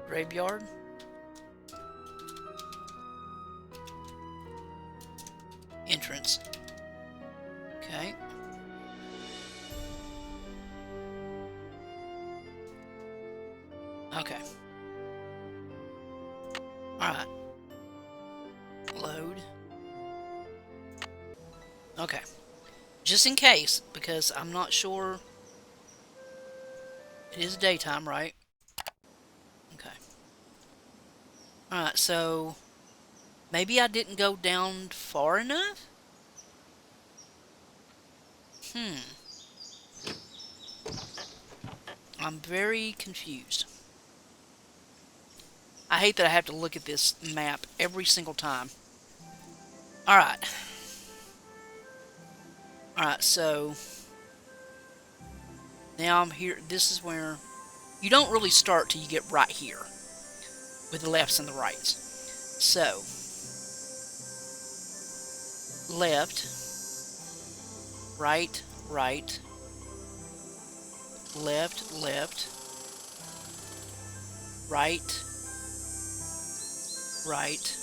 Graveyard. Entrance. Okay. Okay. Alright. Load. Okay. Just in case, because I'm not sure. It is daytime, right? Okay. Alright, so maybe I didn't go down far enough? I'm very confused. I hate that I have to look at this map every single time. Alright. Alright, so now I'm here. This is where you don't really start till you get right here with the lefts and the rights. So, left, right, right, left, left, right, right,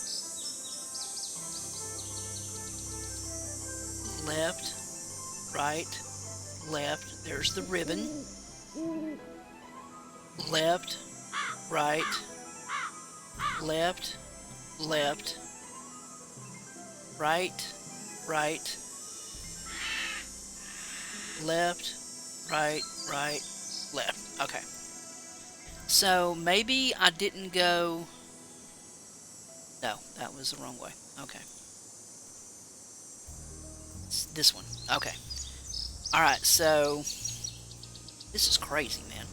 left, right, left. There's the ribbon. Left, right, left, left, right, right, left, right, right, left. Okay. So maybe I didn't go... No, that was the wrong way. Okay. It's this one. Okay. Alright, so... This is crazy, man.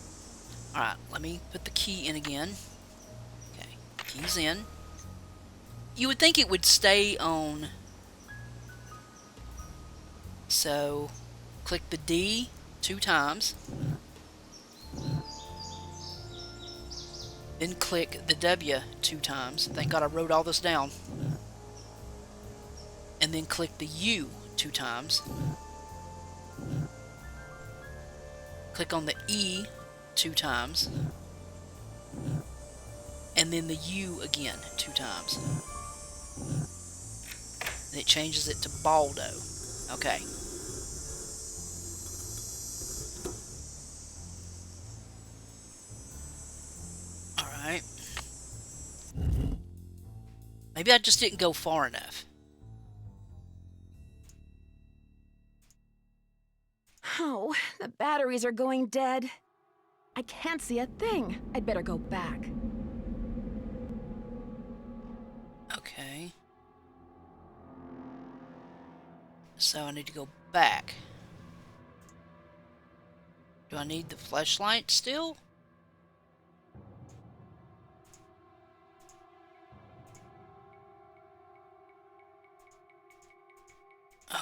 Alright, let me put the key in again. Okay, key's in. You would think it would stay on. So, click the D 2 times. Then click the W 2 times. Thank God I wrote all this down. And then click the U 2 times. Click on the E 2 times. And then the U again 2 times. And it changes it to Baldo. Okay. Alright. Maybe I just didn't go far enough. Oh, the batteries are going dead. I can't see a thing. I'd better go back. Okay. So I need to go back. Do I need the flashlight still?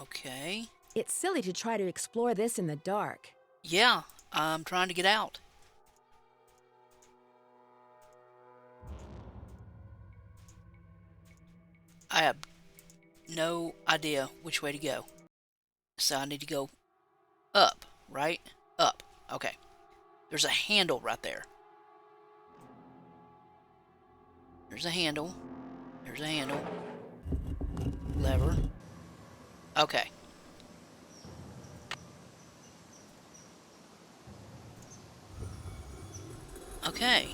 Okay. It's silly to try to explore this in the dark. Yeah, I'm trying to get out. I have no idea which way to go. So I need to go up, right? Up. Okay. There's a handle right there. There's a handle. There's a handle. Lever. Okay. Okay.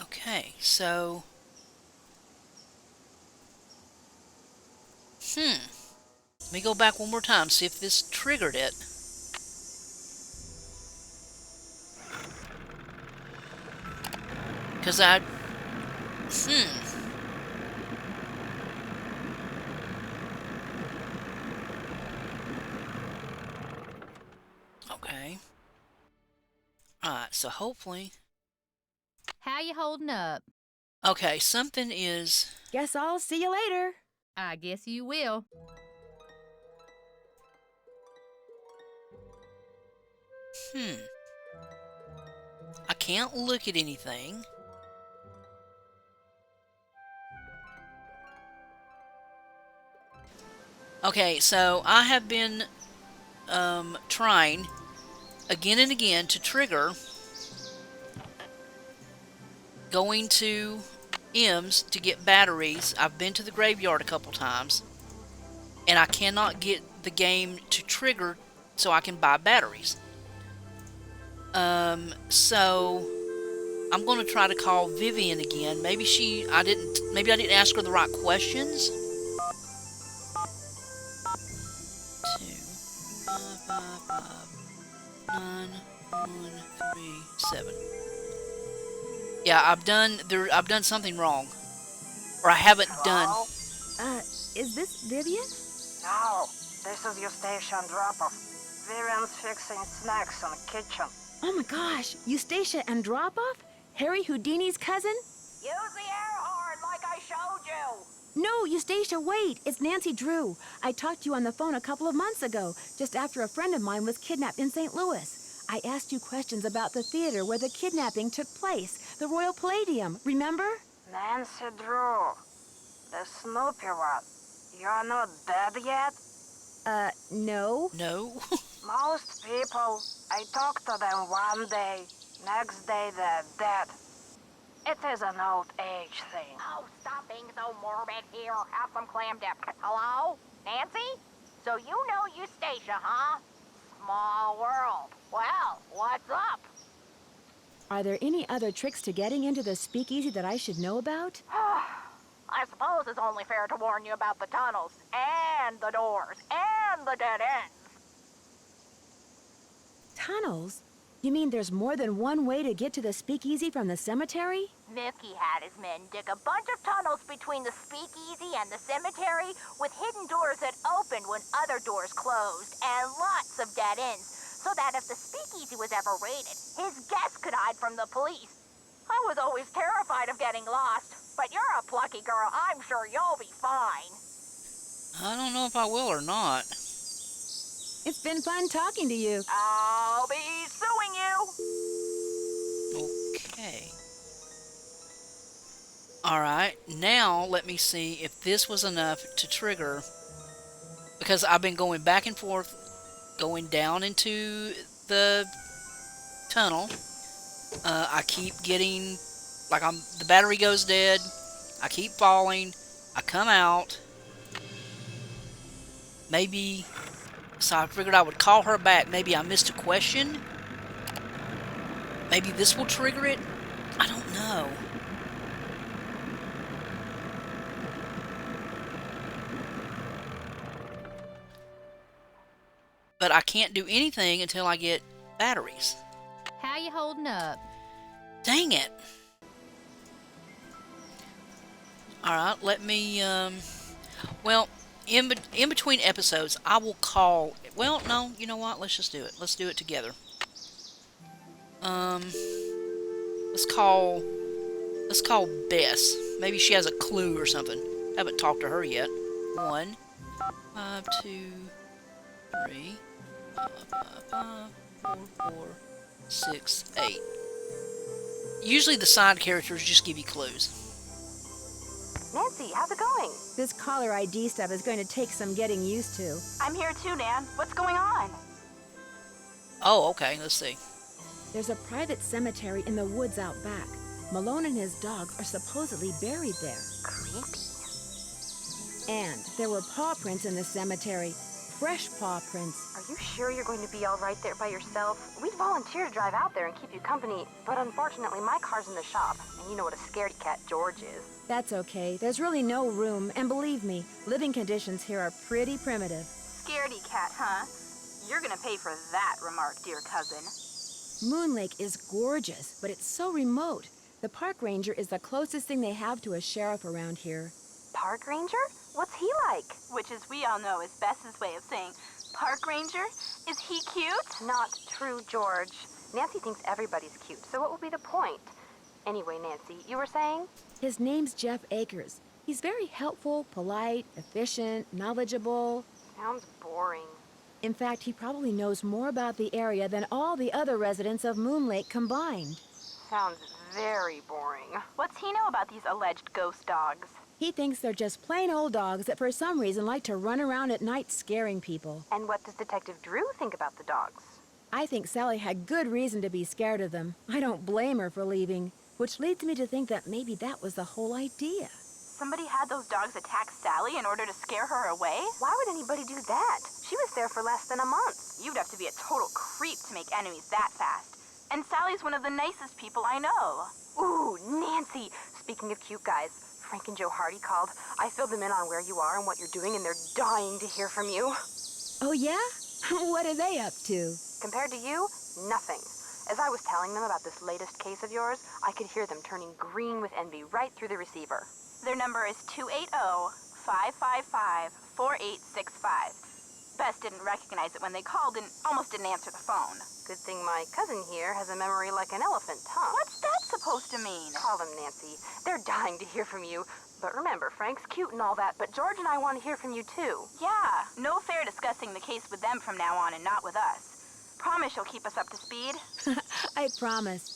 Okay, so... Let me go back one more time, see if this triggered it. Because I... Okay. Alright, so hopefully... How you holding up? Okay, something is... Guess I'll see you later. I guess you will. I can't look at anything. Okay, so I have been trying again and again to trigger going to M's to get batteries. I've been to the graveyard a couple times, and I cannot get the game to trigger so I can buy batteries. So I'm going to try to call Vivian again. Maybe I didn't ask her the right questions. 25559 137. Yeah, I've done something wrong, or I haven't done. Is this Vivian? No, this is your station drop-off. Vivian's fixing snacks in the kitchen. Oh my gosh, Eustacia Andropov? Harry Houdini's cousin? Use the air horn like I showed you. No, Eustacia, wait. It's Nancy Drew. I talked to you on the phone a couple of months ago, just after a friend of mine was kidnapped in St. Louis. I asked you questions about the theater where the kidnapping took place, the Royal Palladium, remember? Nancy Drew, the Snoopy one. You're not dead yet? No. No. Most people, I talk to them one day, next day they're dead. It is an old age thing. Oh, stop being so morbid here. Have some clam dip. Hello? Nancy? So you know Eustacia, huh? Small world. Well, what's up? Are there any other tricks to getting into the speakeasy that I should know about? I suppose it's only fair to warn you about the tunnels, and the doors, and the dead ends. Tunnels? You mean there's more than one way to get to the speakeasy from the cemetery? Mickey had his men dig a bunch of tunnels between the speakeasy and the cemetery with hidden doors that opened when other doors closed, and lots of dead ends, so that if the speakeasy was ever raided, his guests could hide from the police. I was always terrified of getting lost, but you're a plucky girl. I'm sure you'll be fine. I don't know if I will or not. It's been fun talking to you. I'll be suing you. Okay. Alright, now let me see if this was enough to trigger, because I've been going back and forth, going down into the tunnel. I keep getting, the battery goes dead, I keep falling, I come out, maybe, so I figured I would call her back. Maybe I missed a question, maybe this will trigger it, I don't know. But I can't do anything until I get batteries. How you holding up? Dang it. Alright, let me, well, in between episodes, I will call, well, no, you know what, let's just do it. Let's do it together. Let's call Bess. Maybe she has a clue or something. Haven't talked to her yet. 1, 5, 2, 3, 5, 5, 4, 4, 6, 8. Usually the side characters just give you clues. Nancy, how's it going? This caller ID stuff is going to take some getting used to. I'm here too, Nan. What's going on? Oh, okay, let's see. There's a private cemetery in the woods out back. Malone and his dogs are supposedly buried there. Creepy. And there were paw prints in the cemetery. Fresh paw prints. Are you sure you're going to be all right there by yourself? We'd volunteer to drive out there and keep you company, but unfortunately my car's in the shop, and you know what a scaredy cat George is. That's okay. There's really no room, and believe me, living conditions here are pretty primitive. Scaredy cat, huh? You're gonna pay for that remark, dear cousin. Moon Lake is gorgeous, but it's so remote. The park ranger is the closest thing they have to a sheriff around here. Park ranger? What's he like? Which, as we all know, is Bess's way of saying, park ranger? Is he cute? Not true, George. Nancy thinks everybody's cute, so what will be the point? Anyway, Nancy, you were saying? His name's Jeff Akers. He's very helpful, polite, efficient, knowledgeable. Sounds boring. In fact, he probably knows more about the area than all the other residents of Moon Lake combined. Sounds very boring. What's he know about these alleged ghost dogs? He thinks they're just plain old dogs that for some reason like to run around at night scaring people. And what does Detective Drew think about the dogs? I think Sally had good reason to be scared of them. I don't blame her for leaving, which leads me to think that maybe that was the whole idea. Somebody had those dogs attack Sally in order to scare her away? Why would anybody do that? She was there for less than a month. You'd have to be a total creep to make enemies that fast. And Sally's one of the nicest people I know. Ooh, Nancy! Speaking of cute guys, Frank and Joe Hardy called. I filled them in on where you are and what you're doing, and they're dying to hear from you. Oh, yeah? What are they up to? Compared to you, nothing. As I was telling them about this latest case of yours, I could hear them turning green with envy right through the receiver. Their number is 280-555-4865. Bess didn't recognize it when they called and almost didn't answer the phone. Good thing my cousin here has a memory like an elephant, huh? What's that supposed to mean? Call them, Nancy. They're dying to hear from you. But remember, Frank's cute and all that, but George and I want to hear from you too. Yeah, no fair discussing the case with them from now on and not with us. Promise you'll keep us up to speed? I promise.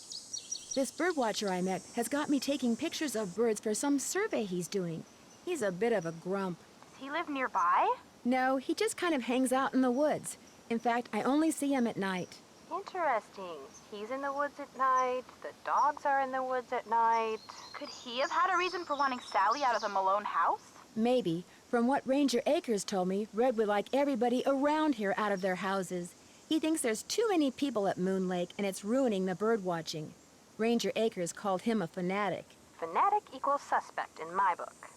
This birdwatcher I met has got me taking pictures of birds for some survey he's doing. He's a bit of a grump. Does he live nearby? No, he just kind of hangs out in the woods. In fact, I only see him at night. Interesting. He's in the woods at night. The dogs are in the woods at night. Could he have had a reason for wanting Sally out of the Malone house? Maybe. From what Ranger Akers told me, Red would like everybody around here out of their houses. He thinks there's too many people at Moon Lake and it's ruining the bird watching. Ranger Akers called him a fanatic. Fanatic equals suspect in my book.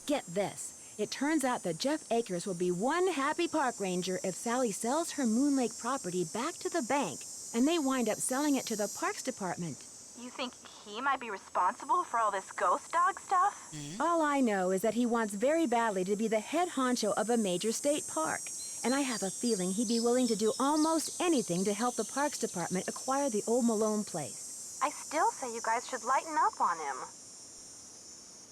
Get this. It turns out that Jeff Akers will be one happy park ranger if Sally sells her Moon Lake property back to the bank and they wind up selling it to the Parks Department. You think he might be responsible for all this ghost dog stuff? All I know is that he wants very badly to be the head honcho of a major state park. And I have a feeling he'd be willing to do almost anything to help the Parks Department acquire the old Malone place. I still say you guys should lighten up on him.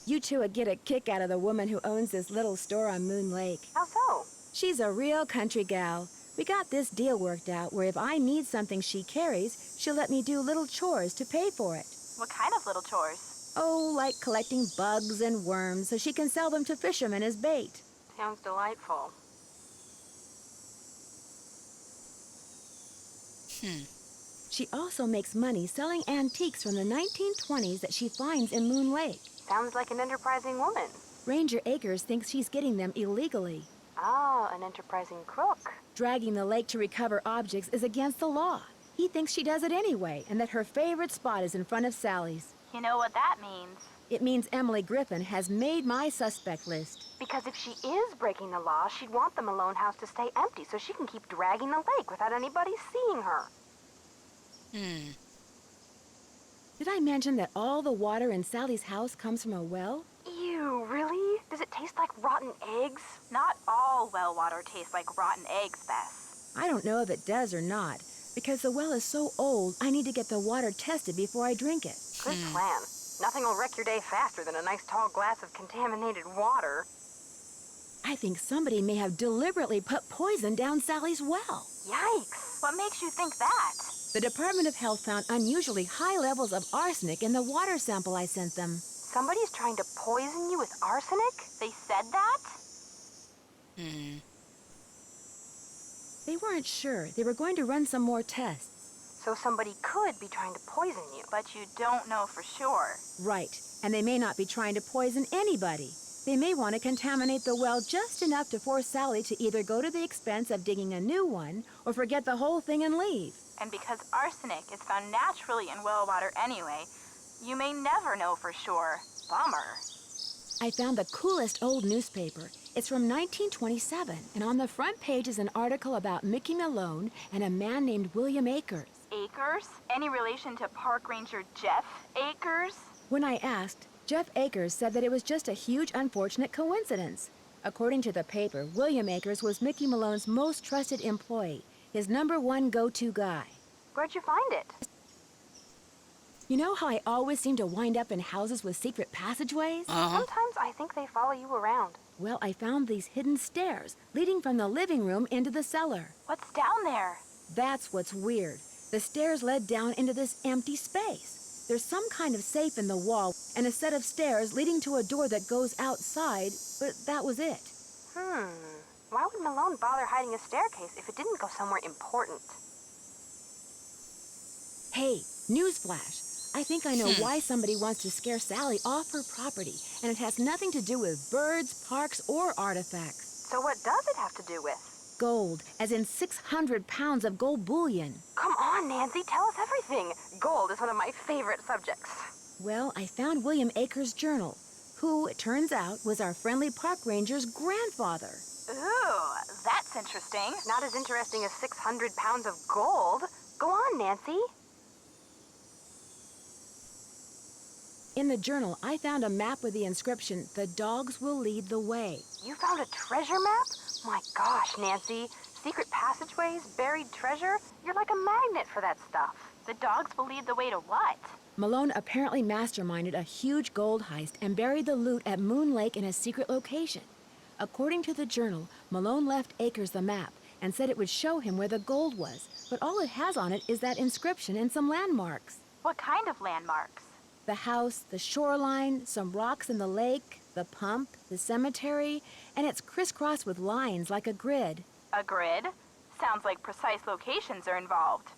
You two would get a kick out of the woman who owns this little store on Moon Lake. How so? She's a real country gal. We got this deal worked out where if I need something she carries, she'll let me do little chores to pay for it. What kind of little chores? Oh, like collecting bugs and worms so she can sell them to fishermen as bait. Sounds delightful. She also makes money selling antiques from the 1920s that she finds in Moon Lake. Sounds like an enterprising woman. Ranger Akers thinks she's getting them illegally. Ah, an enterprising crook. Dragging the lake to recover objects is against the law. He thinks she does it anyway, and that her favorite spot is in front of Sally's. You know what that means? It means Emily Griffin has made my suspect list. Because if she is breaking the law, she'd want the Malone house to stay empty so she can keep dragging the lake without anybody seeing her. Did I mention that all the water in Sally's house comes from a well? Ew, really? Does it taste like rotten eggs? Not all well water tastes like rotten eggs, Bess. I don't know if it does or not. Because the well is so old, I need to get the water tested before I drink it. Good plan. Nothing will wreck your day faster than a nice tall glass of contaminated water. I think somebody may have deliberately put poison down Sally's well. Yikes! What makes you think that? The Department of Health found unusually high levels of arsenic in the water sample I sent them. Somebody's trying to poison you with arsenic? They said that? They weren't sure. They were going to run some more tests. So somebody could be trying to poison you. But you don't know for sure. Right. And they may not be trying to poison anybody. They may want to contaminate the well just enough to force Sally to either go to the expense of digging a new one or forget the whole thing and leave. And because arsenic is found naturally in well water anyway, you may never know for sure. Bummer. I found the coolest old newspaper. It's from 1927, and on the front page is an article about Mickey Malone and a man named William Akers. Akers? Any relation to Park Ranger Jeff Akers? When I asked, Jeff Akers said that it was just a huge unfortunate coincidence. According to the paper, William Akers was Mickey Malone's most trusted employee, his #1 go-to guy. Where'd you find it? You know how I always seem to wind up in houses with secret passageways? Sometimes I think they follow you around. Well, I found these hidden stairs leading from the living room into the cellar. What's down there? That's what's weird. The stairs led down into this empty space. There's some kind of safe in the wall and a set of stairs leading to a door that goes outside, but that was it. Why would Malone bother hiding a staircase if it didn't go somewhere important? Hey, newsflash. I think I know why somebody wants to scare Sally off her property, and it has nothing to do with birds, parks, or artifacts. So what does it have to do with? Gold, as in 600 pounds of gold bullion. Come on, Nancy, tell us everything. Gold is one of my favorite subjects. Well, I found William Akers' journal, who, it turns out, was our friendly park ranger's grandfather. Ooh, that's interesting. Not as interesting as 600 pounds of gold. Go on, Nancy. In the journal, I found a map with the inscription, "The dogs will lead the way." You found a treasure map? My gosh, Nancy. Secret passageways, buried treasure? You're like a magnet for that stuff. The dogs will lead the way to what? Malone apparently masterminded a huge gold heist and buried the loot at Moon Lake in a secret location. According to the journal, Malone left Akers the map and said it would show him where the gold was, but all it has on it is that inscription and some landmarks. What kind of landmarks? The house, the shoreline, some rocks in the lake, the pump, the cemetery, and it's crisscrossed with lines like a grid. A grid? Sounds like precise locations are involved.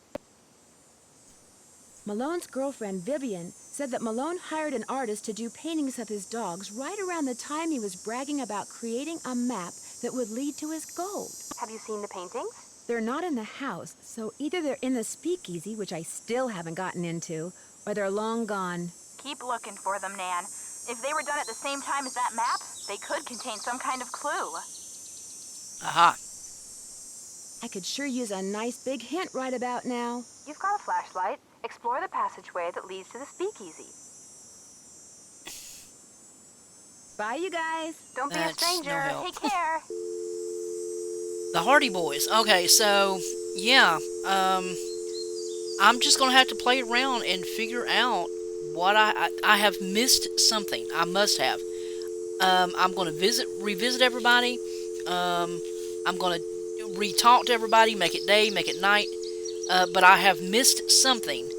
Malone's girlfriend, Vivian, said that Malone hired an artist to do paintings of his dogs right around the time he was bragging about creating a map that would lead to his gold. Have you seen the paintings? They're not in the house, so either they're in the speakeasy, which I still haven't gotten into, or they're long gone. Keep looking for them, Nan. If they were done at the same time as that map, they could contain some kind of clue. Aha. I could sure use a nice big hint right about now. You've got a flashlight. Explore the passageway that leads to the speakeasy. Bye, you guys. Don't be a That's no stranger. help. Take care. The Hardy Boys. Okay, so, yeah. I'm just going to have to play around and figure out what I have missed something. I must have. I'm going to revisit everybody. I'm going to re-talk to everybody, make it day, make it night. But I have missed something.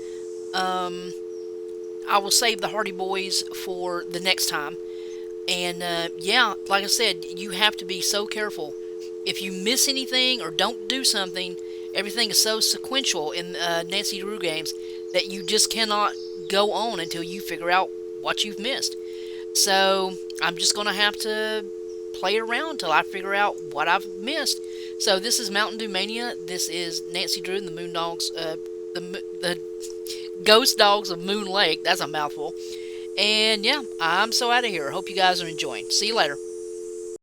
I will save the Hardy Boys for the next time. And, yeah, like I said, you have to be so careful. If you miss anything or don't do something, everything is so sequential in Nancy Drew games that you just cannot go on until you figure out what you've missed. So, I'm just going to have to play around until I figure out what I've missed. So, this is Mntdewmania. This is Nancy Drew and the Moondogs, the Ghost Dogs of Moon Lake. That's a mouthful. And, yeah, I'm so out of here. Hope you guys are enjoying. See you later.